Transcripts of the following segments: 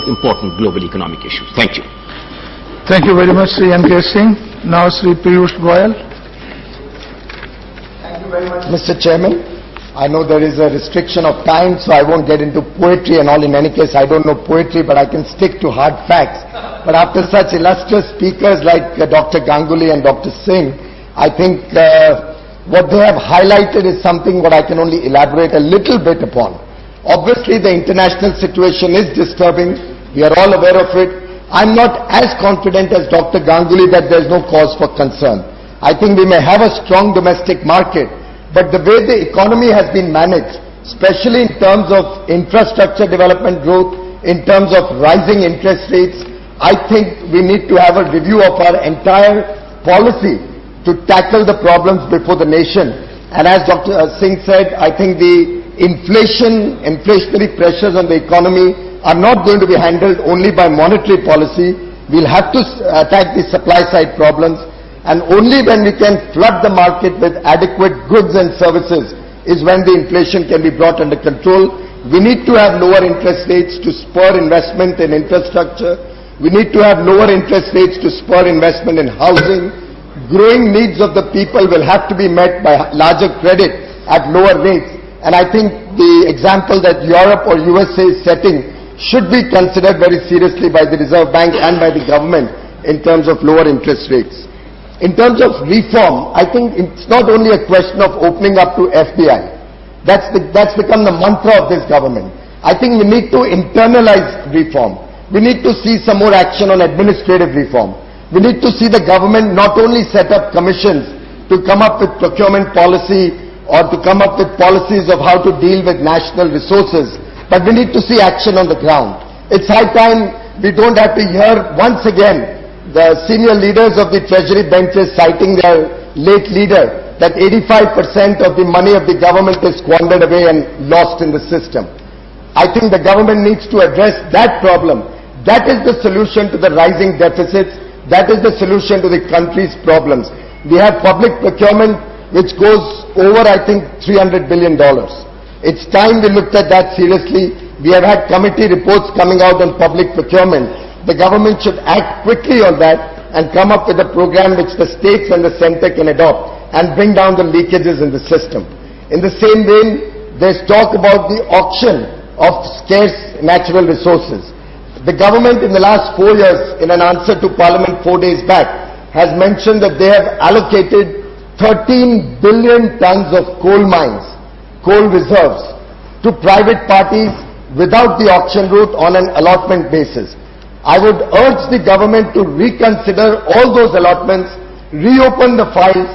important global economic issues. Thank you. Thank you very much, Sri N.K. Singh. Now, Sri Piyush Goyal. Thank you very much, Mr. Chairman. I know there is a restriction of time, so I won't get into poetry and all. In any case, I don't know poetry, but I can stick to hard facts. But after such illustrious speakers like Dr. Ganguly and Dr. Singh, I think what they have highlighted is something what I can only elaborate a little bit upon. Obviously, the international situation is disturbing. We are all aware of it. I'm not as confident as Dr. Ganguly that there is no cause for concern. I think we may have a strong domestic market, but the way the economy has been managed, especially in terms of infrastructure development growth, in terms of rising interest rates, I think we need to have a review of our entire policy to tackle the problems before the nation. And as Dr. Singh said, I think the inflationary pressures on the economy are not going to be handled only by monetary policy. We'll have to attack the supply side problems, and only when we can flood the market with adequate goods and services is when the inflation can be brought under control. We need to have lower interest rates to spur investment in infrastructure. We need to have lower interest rates to spur investment in housing. Growing needs of the people will have to be met by larger credit at lower rates. And I think the example that Europe or USA is setting should be considered very seriously by the Reserve Bank and by the government in terms of lower interest rates. In terms of reform, I think it's not only a question of opening up to FDI. That's become the mantra of this government. I think we need to internalize reform. We need to see some more action on administrative reform. We need to see the government not only set up commissions to come up with procurement policy or to come up with policies of how to deal with national resources, but we need to see action on the ground. It's high time we don't have to hear once again the senior leaders of the treasury benches citing their late leader that 85% of the money of the government is squandered away and lost in the system. I think the government needs to address that problem. That is the solution to the rising deficits. That is the solution to the country's problems. We have public procurement which goes over, I think, $300 billion. It's time we looked at that seriously. We have had committee reports coming out on public procurement. The government should act quickly on that and come up with a program which the states and the center can adopt and bring down the leakages in the system. In the same vein, there's talk about the auction of scarce natural resources. The government in the last 4 years, in an answer to Parliament 4 days back, has mentioned that they have allocated 13 billion tons of coal mines, coal reserves, to private parties without the auction route on an allotment basis. I would urge the government to reconsider all those allotments, reopen the files,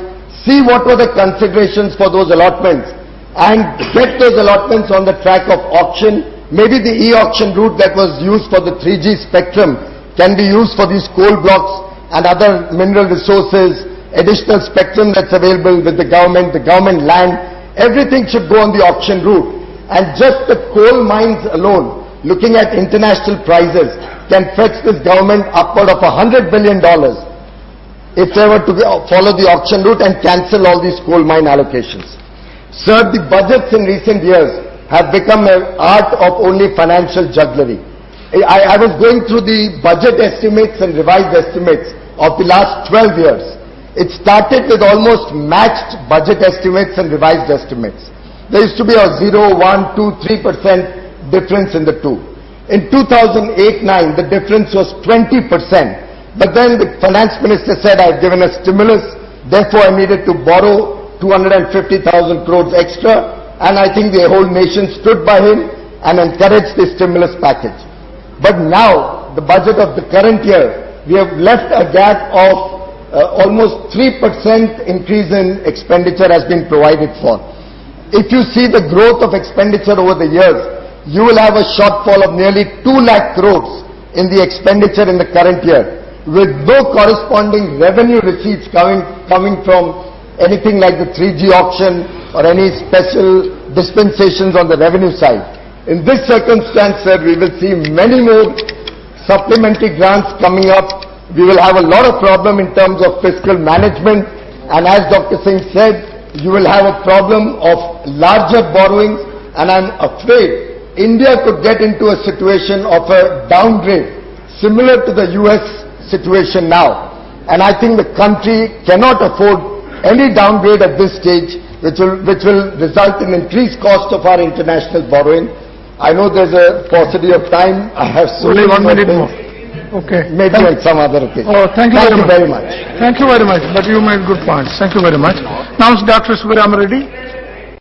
see what were the considerations for those allotments, and get those allotments on the track of auction. Maybe the e-auction route that was used for the 3G spectrum can be used for these coal blocks and other mineral resources, additional spectrum that's available with the government land. Everything should go on the auction route. And just the coal mines alone, looking at international prices, can fetch this government upward of $100 billion if they were to follow the auction route and cancel all these coal mine allocations. Sir, the budgets in recent years have become an art of only financial jugglery. I was going through the budget estimates and revised estimates of the last 12 years. It started with almost matched budget estimates and revised estimates. There used to be a 0, 1, 2, 3% difference in the two. In 2008-9, the difference was 20%. But then the finance minister said, I've given a stimulus, therefore I needed to borrow 250,000 crores extra, and I think the whole nation stood by him and encouraged the stimulus package. But now, the budget of the current year, we have left a gap of almost 3% increase in expenditure has been provided for. If you see the growth of expenditure over the years, you will have a shortfall of nearly 2 lakh crores in the expenditure in the current year, with no corresponding revenue receipts coming from anything like the 3G auction or any special dispensations on the revenue side. In this circumstance, sir, we will see many more supplementary grants coming up. We will have a lot of problem in terms of fiscal management, and as Dr. Singh said, you will have a problem of larger borrowings, and I'm afraid India could get into a situation of a downgrade similar to the US situation now. And I think the country cannot afford any downgrade at this stage, which will result in increased cost of our international borrowing. I know there's a paucity of time. I have so Only many 1 minute things. more. Okay. Maybe on some other occasion. Oh, thank you Thank you very much. Thank you very much, but you made good points. Thank you very much. Now, Dr. Subramanian Reddy.